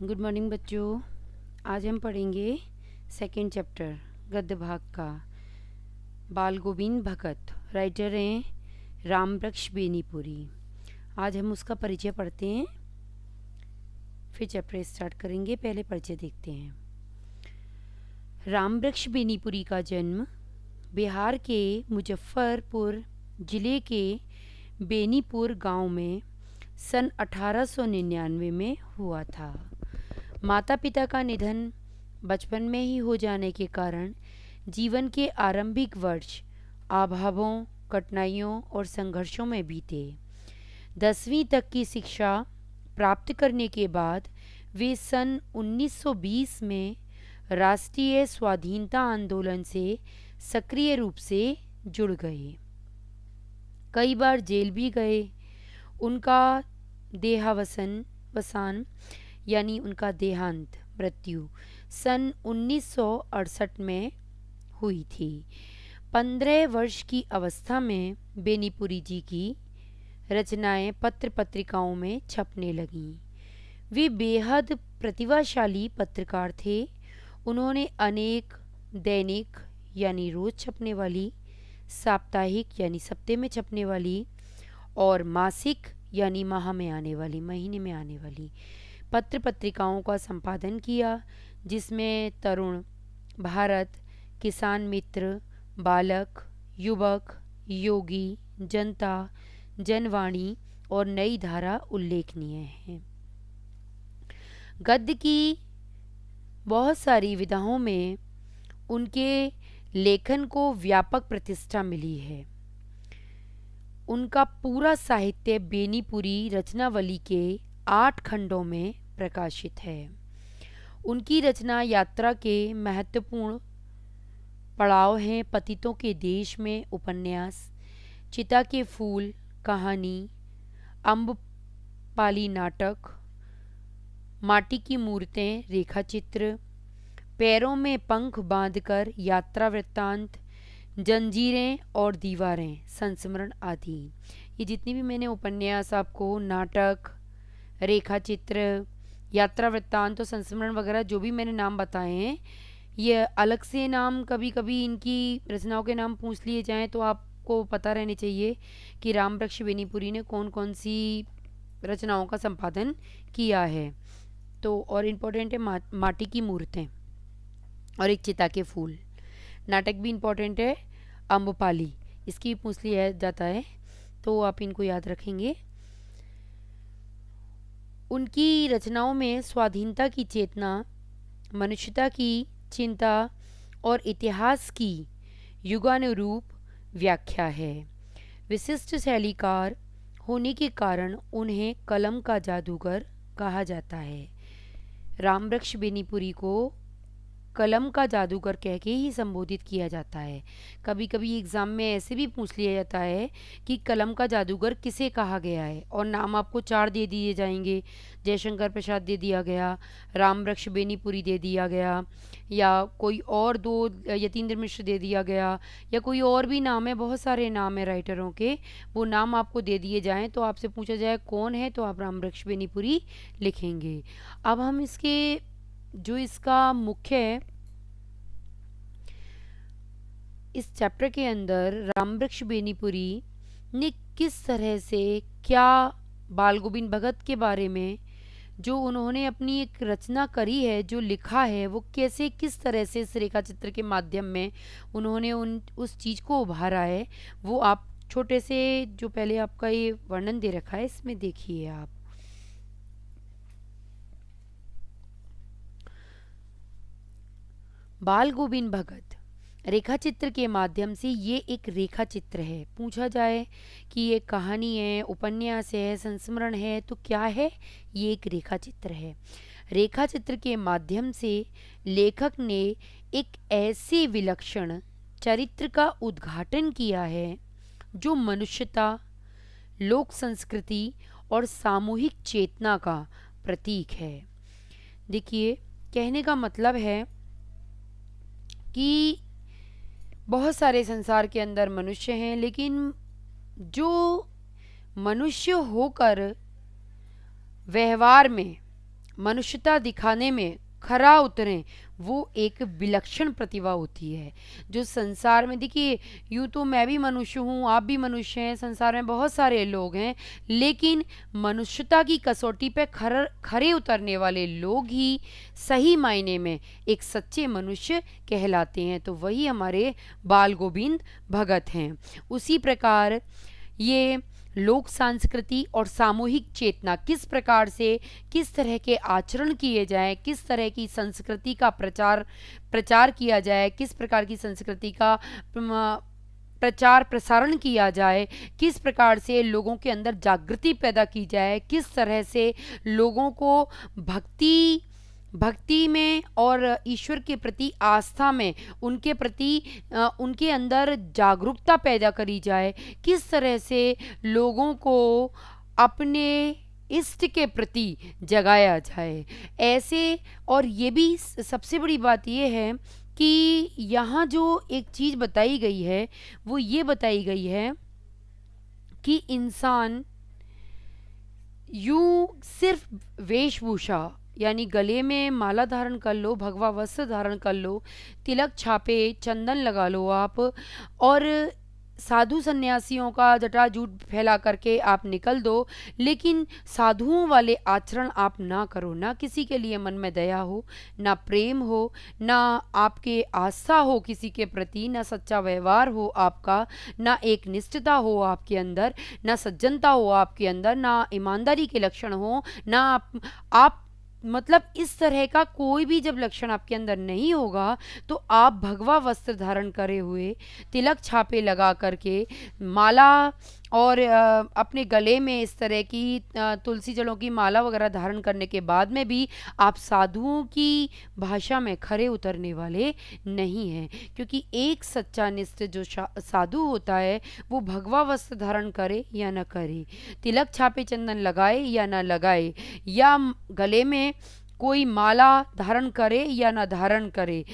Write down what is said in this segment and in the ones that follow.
Good morning बच्चों। आज हम पढ़ेंगे सेकंड चैप्टर गद्य भाग का। बाल गोविंद भगत राइटर हैं रामवृक्ष बेनीपुरी। आज हम उसका परिचय पढ़ते हैं, फिर चैप्टर स्टार्ट करेंगे। पहले परिचय देखते हैं। रामवृक्ष बेनीपुरी का जन्म बिहार के मुजफ्फरपुर जिले के बेनीपुर गांव में सन 1899 में हुआ था। माता पिता का निधन बचपन में ही हो जाने के कारण जीवन के आरंभिक वर्ष अभावों, कठिनाइयों और संघर्षों में बीते। 10वीं तक की शिक्षा प्राप्त करने के बाद वे सन 1920 में राष्ट्रीय स्वाधीनता आंदोलन से सक्रिय रूप से जुड़ गए। कई बार जेल भी गए। उनका देहावसान यानी उनका देहांत मृत्यु सन 1968 में हुई थी। 15 वर्ष की अवस्था में बेनीपुरी जी की रचनाएं पत्र पत्रिकाओं में छपने लगीं। वे बेहद प्रतिभाशाली पत्रकार थे। उन्होंने अनेक दैनिक यानी रोज छपने वाली, साप्ताहिक यानी सप्ताह में छपने वाली और मासिक यानी माह में आने वाली, महीने में आने वाली पत्र पत्रिकाओं का संपादन किया, जिसमें तरुण भारत, किसान मित्र, बालक, युवक, योगी, जनता, जनवाणी और नई धारा उल्लेखनीय हैं। गद्य की बहुत सारी विधाओं में उनके लेखन को व्यापक प्रतिष्ठा मिली है। उनका पूरा साहित्य बेनीपुरी रचनावली के 8 खंडों में प्रकाशित है। उनकी रचना यात्रा के महत्वपूर्ण पड़ाव हैं। पतितों के देश में उपन्यास, चिता के फूल कहानी, अम्बपाली नाटक, माटी की मूर्तें रेखाचित्र, पैरों में पंख बांधकर यात्रा वृत्तांत, जंजीरें और दीवारें संस्मरण आदि। ये जितनी भी मैंने उपन्यास आपको, नाटक, रेखाचित्र, यात्रा वृत्तांत और संस्मरण वगैरह जो भी मैंने नाम बताए हैं, ये अलग से नाम कभी कभी इनकी रचनाओं के नाम पूछ लिए जाएं तो आपको पता रहने चाहिए कि रामवृक्ष बेनीपुरी ने कौन कौन सी रचनाओं का संपादन किया है। तो और इम्पोर्टेंट है माटी की मूर्तें और एक चिता के फूल। नाटक भी इम्पोर्टेंट है, अम्बपाली, इसकी पूछ लिया जाता है तो आप इनको याद रखेंगे। उनकी रचनाओं में स्वाधीनता की चेतना, मनुष्यता की चिंता और इतिहास की युगानुरूप व्याख्या है। विशिष्ट शैलीकार होने के कारण उन्हें कलम का जादूगर कहा जाता है। रामवृक्ष बेनीपुरी को कलम का जादूगर कह के ही संबोधित किया जाता है। कभी कभी एग्ज़ाम में ऐसे भी पूछ लिया जाता है कि कलम का जादूगर किसे कहा गया है, और नाम आपको 4 दे दिए जाएंगे। जयशंकर प्रसाद दे दिया गया, रामवृक्ष बेनीपुरी दे दिया गया, या कोई और 2 यतीन्द्र मिश्र दे दिया गया, या कोई और भी नाम है। बहुत सारे नाम है राइटरों के, वो नाम आपको दे दिए जाएँ तो आपसे पूछा जाए कौन है तो आप रामवृक्ष बेनीपुरी लिखेंगे। अब हम इसका मुख्य इस चैप्टर के अंदर रामवृक्ष बेनीपुरी ने किस तरह से क्या बाल गोविंद भगत के बारे में जो उन्होंने अपनी एक रचना करी है, जो लिखा है, वो कैसे किस तरह से इस रेखा चित्र के माध्यम में उन्होंने उस चीज़ को उभारा है, वो आप छोटे से जो पहले आपका ये वर्णन दे रखा है इसमें देखिए आप। बाल गोविंद भगत रेखा चित्र के माध्यम से, ये एक रेखा चित्र है। पूछा जाए कि ये कहानी है, उपन्यास है, संस्मरण है, तो क्या है? ये एक रेखा चित्र है। रेखा चित्र के माध्यम से लेखक ने एक ऐसे विलक्षण चरित्र का उद्घाटन किया है जो मनुष्यता, लोक संस्कृति और सामूहिक चेतना का प्रतीक है। देखिए, कहने का मतलब है कि बहुत सारे संसार के अंदर मनुष्य हैं, लेकिन जो मनुष्य होकर व्यवहार में मनुष्यता दिखाने में खरा उतरें, वो एक विलक्षण प्रतिभा होती है जो संसार में, देखिए यूँ तो मैं भी मनुष्य हूँ, आप भी मनुष्य हैं, संसार में बहुत सारे लोग हैं, लेकिन मनुष्यता की कसौटी पे खरे उतरने वाले लोग ही सही मायने में एक सच्चे मनुष्य कहलाते हैं। तो वही हमारे बाल गोविंद भगत हैं। उसी प्रकार ये लोक संस्कृति और सामूहिक चेतना किस प्रकार से, किस तरह के आचरण किए जाएं, किस तरह की संस्कृति का प्रचार किया जाए, किस प्रकार की संस्कृति का प्रचार प्रसारण किया जाए, किस प्रकार से लोगों के अंदर जागृति पैदा की जाए, किस तरह से लोगों को भक्ति में और ईश्वर के प्रति आस्था में उनके प्रति उनके अंदर जागरूकता पैदा करी जाए, किस तरह से लोगों को अपने इष्ट के प्रति जगाया जाए ऐसे। और ये भी सबसे बड़ी बात ये है कि यहाँ जो एक चीज़ बताई गई है वो ये बताई गई है कि इंसान यूं सिर्फ वेशभूषा, यानी गले में माला धारण कर लो, भगवा वस्त्र धारण कर लो, तिलक छापे, चंदन लगा लो आप, और साधु सन्यासियों का जटाजूट फैला करके आप निकल दो, लेकिन साधुओं वाले आचरण आप ना करो, ना किसी के लिए मन में दया हो, ना प्रेम हो, ना आपके आस्था हो किसी के प्रति, ना सच्चा व्यवहार हो आपका, ना एक निष्ठता हो आपके अंदर, ना सज्जनता हो आपके अंदर, ना ईमानदारी के लक्षण हो, ना आप मतलब इस तरह का कोई भी जब लक्षण आपके अंदर नहीं होगा तो आप भगवा वस्त्र धारण करे हुए, तिलक छापे लगा करके, माला और अपने गले में इस तरह की तुलसी जड़ों की माला वगैरह धारण करने के बाद में भी आप साधुओं की भाषा में खरे उतरने वाले नहीं हैं। क्योंकि एक सच्चा निष्ठ जो साधु होता है वो भगवा वस्त्र धारण करे या न करे, तिलक छापे चंदन लगाए या न लगाए, या गले में कोई माला धारण करे या न धारण करे,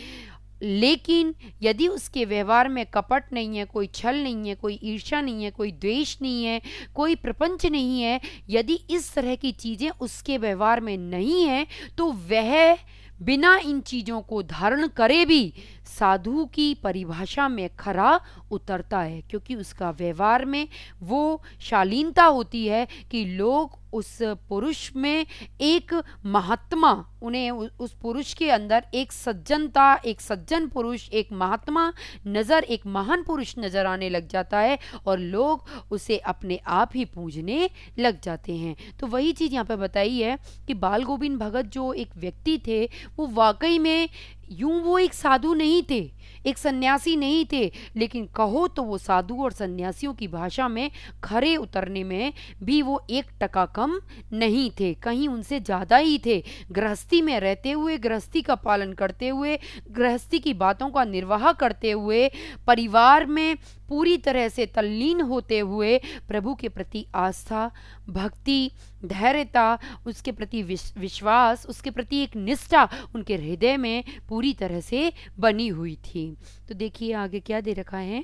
लेकिन यदि उसके व्यवहार में कपट नहीं है, कोई छल नहीं है, कोई ईर्ष्या नहीं है, कोई द्वेष नहीं है, कोई प्रपंच नहीं है, यदि इस तरह की चीज़ें उसके व्यवहार में नहीं है तो वह बिना इन चीज़ों को धारण करे भी साधु की परिभाषा में खरा उतरता है। क्योंकि उसका व्यवहार में वो शालीनता होती है कि लोग उस पुरुष में एक महात्मा, उन्हें उस पुरुष के अंदर एक सज्जनता, एक सज्जन पुरुष, एक महात्मा नज़र, एक महान पुरुष नज़र आने लग जाता है और लोग उसे अपने आप ही पूजने लग जाते हैं। तो वही चीज़ यहाँ पे बताई है कि बाल गोविंद भगत जो एक व्यक्ति थे वो वाकई में यूं वो एक साधु नहीं थे, एक सन्यासी नहीं थे, लेकिन कहो तो वो साधु और सन्यासियों की भाषा में खरे उतरने में भी वो 1% कम नहीं थे, कहीं उनसे ज़्यादा ही थे। गृहस्थी में रहते हुए, गृहस्थी का पालन करते हुए, गृहस्थी की बातों का निर्वाह करते हुए, परिवार में पूरी तरह से तल्लीन होते हुए प्रभु के प्रति आस्था, भक्ति, धैर्यता, उसके प्रति विश्वास, उसके प्रति एक निष्ठा उनके हृदय में पूरी तरह से बनी हुई थी। तो देखिए आगे क्या दे रखा है।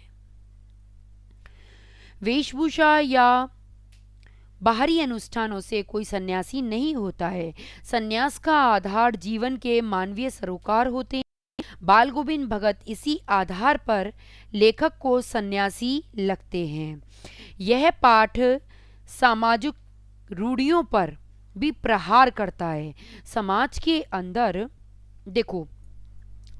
वेशभूषा या बाहरी अनुष्ठानों से कोई सन्यासी नहीं होता है। सन्यास का आधार जीवन के मानवीय सरोकार होते हैं। बाल गोविंद भगत इसी आधार पर लेखक को सन्यासी लगते हैं। यह पाठ सामाजिक रूढ़ियों पर भी प्रहार करता है। समाज के अंदर देखो,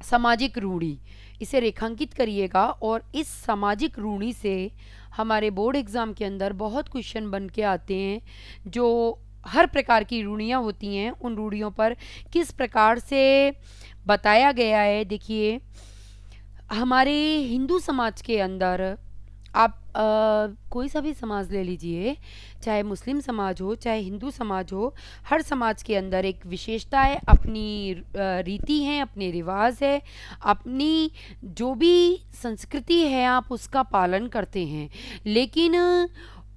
सामाजिक रूढ़ी इसे रेखांकित करिएगा, और इस सामाजिक रूढ़ी से हमारे बोर्ड एग्ज़ाम के अंदर बहुत क्वेश्चन बन के आते हैं। जो हर प्रकार की रूढ़ियाँ होती हैं उन रूढ़ियों पर किस प्रकार से बताया गया है। देखिए हमारे हिंदू समाज के अंदर आप कोई सा भी समाज ले लीजिए, चाहे मुस्लिम समाज हो चाहे हिंदू समाज हो, हर समाज के अंदर एक विशेषता है, अपनी रीति है, अपने रिवाज है, अपनी जो भी संस्कृति है आप उसका पालन करते हैं। लेकिन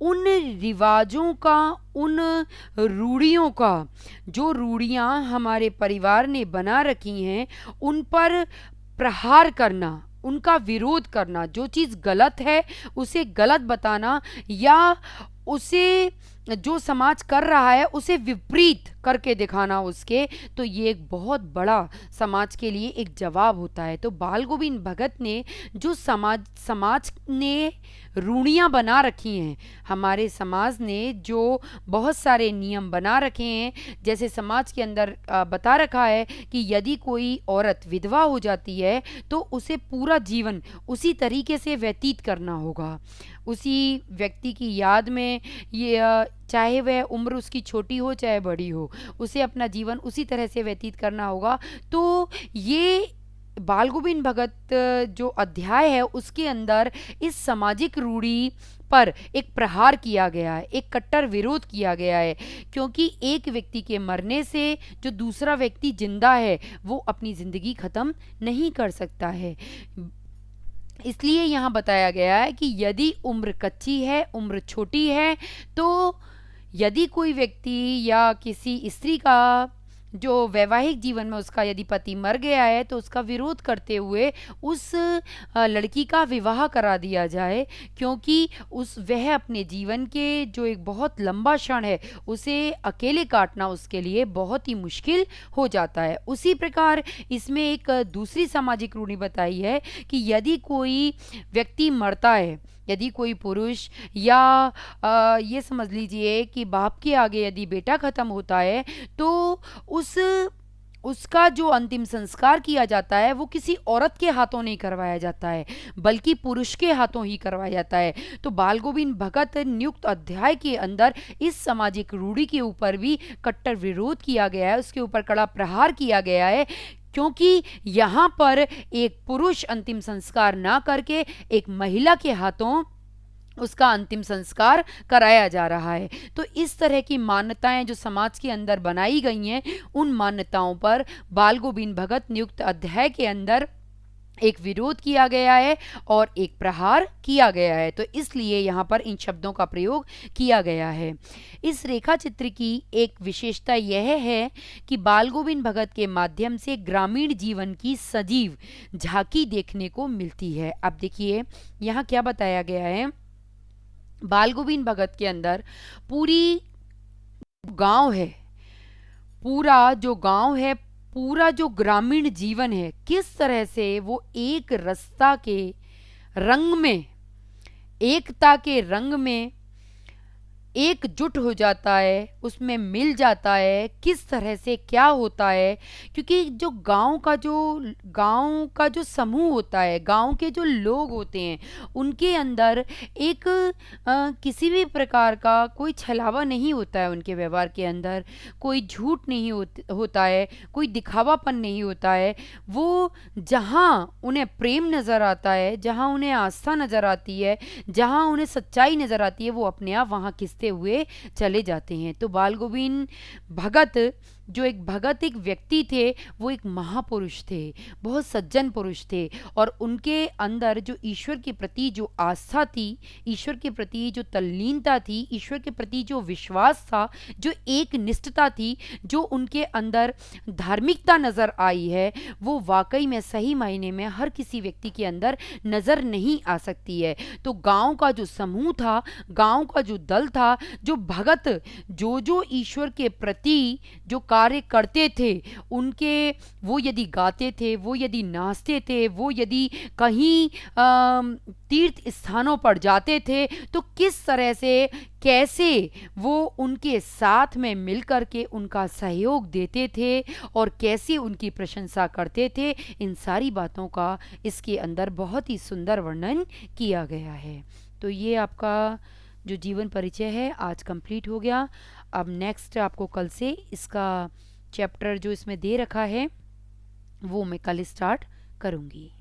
उन रिवाजों का, उन रूढ़ियों का, जो रूढ़ियाँ हमारे परिवार ने बना रखी हैं उन पर प्रहार करना, उनका विरोध करना, जो चीज़ गलत है उसे गलत बताना या उसे जो समाज कर रहा है उसे विपरीत करके दिखाना उसके, तो ये एक बहुत बड़ा समाज के लिए एक जवाब होता है। तो बाल गोविंद भगत ने जो समाज ने रूढ़ियाँ बना रखी हैं, हमारे समाज ने जो बहुत सारे नियम बना रखे हैं, जैसे समाज के अंदर बता रखा है कि यदि कोई औरत विधवा हो जाती है तो उसे पूरा जीवन उसी तरीके से व्यतीत करना होगा, उसी व्यक्ति की याद में, ये चाहे वह उम्र उसकी छोटी हो चाहे बड़ी हो, उसे अपना जीवन उसी तरह से व्यतीत करना होगा। तो ये बाल गोविंद भगत जो अध्याय है उसके अंदर इस सामाजिक रूढ़ी पर एक प्रहार किया गया है, एक कट्टर विरोध किया गया है, क्योंकि एक व्यक्ति के मरने से जो दूसरा व्यक्ति जिंदा है वो अपनी ज़िंदगी ख़त्म नहीं कर सकता है। इसलिए यहाँ बताया गया है कि यदि उम्र कच्ची है, उम्र छोटी है, तो यदि कोई व्यक्ति या किसी स्त्री का जो वैवाहिक जीवन में उसका यदि पति मर गया है तो उसका विरोध करते हुए उस लड़की का विवाह करा दिया जाए, क्योंकि वह अपने जीवन के जो एक बहुत लंबा क्षण है उसे अकेले काटना उसके लिए बहुत ही मुश्किल हो जाता है। उसी प्रकार इसमें एक दूसरी सामाजिक रूढ़ी बताई है कि यदि कोई व्यक्ति मरता है, यदि कोई पुरुष या ये समझ लीजिए कि बाप के आगे यदि बेटा ख़त्म होता है तो उसका जो अंतिम संस्कार किया जाता है वो किसी औरत के हाथों नहीं करवाया जाता है बल्कि पुरुष के हाथों ही करवाया जाता है। तो बाल गोविंद भगत नियुक्त अध्याय के अंदर इस सामाजिक रूढ़ी के ऊपर भी कट्टर विरोध किया गया है, उसके ऊपर कड़ा प्रहार किया गया है, क्योंकि यहाँ पर एक पुरुष अंतिम संस्कार ना करके एक महिला के हाथों उसका अंतिम संस्कार कराया जा रहा है। तो इस तरह की मान्यताएं जो समाज के अंदर बनाई गई हैं, उन मान्यताओं पर बाल गोविंद भगत नियुक्त अध्याय के अंदर एक विरोध किया गया है और एक प्रहार किया गया है। तो इसलिए यहाँ पर इन शब्दों का प्रयोग किया गया है। इस रेखा चित्र की एक विशेषता यह है कि बाल गोविंद भगत के माध्यम से ग्रामीण जीवन की सजीव झांकी देखने को मिलती है। अब देखिए यहाँ क्या बताया गया है। बाल गोविंद भगत के अंदर पूरी गांव है, पूरा जो गांव है, पूरा जो ग्रामीण जीवन है, किस तरह से वो एक रस्ता के रंग में, एकता के रंग में एकजुट हो जाता है, उसमें मिल जाता है, किस तरह से क्या होता है। क्योंकि जो गांव का जो समूह होता है, गांव के जो लोग होते हैं, उनके अंदर एक किसी भी प्रकार का कोई छलावा नहीं होता है, उनके व्यवहार के अंदर कोई झूठ नहीं होता है, कोई दिखावापन नहीं होता है। वो जहाँ उन्हें प्रेम नज़र आता है, जहाँ उन्हें आस्था नज़र आती है, जहाँ उन्हें सच्चाई नज़र आती है, वो अपने आप वहाँ किसते हुए चले जाते हैं। तो बाल गोविंद भगत जो एक व्यक्ति थे, वो एक महापुरुष थे, बहुत सज्जन पुरुष थे, और उनके अंदर जो ईश्वर के प्रति जो आस्था थी, ईश्वर के प्रति जो तल्लीनता थी, ईश्वर के प्रति जो विश्वास था, जो एक निष्ठता थी, जो उनके अंदर धार्मिकता नज़र आई है, वो वाकई में सही मायने में हर किसी व्यक्ति के अंदर नज़र नहीं आ सकती है। तो गांव का जो समूह था, गांव का जो दल था, जो भगत जो ईश्वर के प्रति जो कार्य करते थे, उनके वो यदि गाते थे, वो यदि नाचते थे, वो यदि कहीं तीर्थ स्थानों पर जाते थे, तो किस तरह से, कैसे वो उनके साथ में मिलकर के उनका सहयोग देते थे और कैसे उनकी प्रशंसा करते थे, इन सारी बातों का इसके अंदर बहुत ही सुंदर वर्णन किया गया है। तो ये आपका जो जीवन परिचय है आज कंप्लीट हो गया। अब नेक्स्ट आपको कल से इसका चैप्टर जो इसमें दे रखा है वो मैं कल स्टार्ट करूँगी।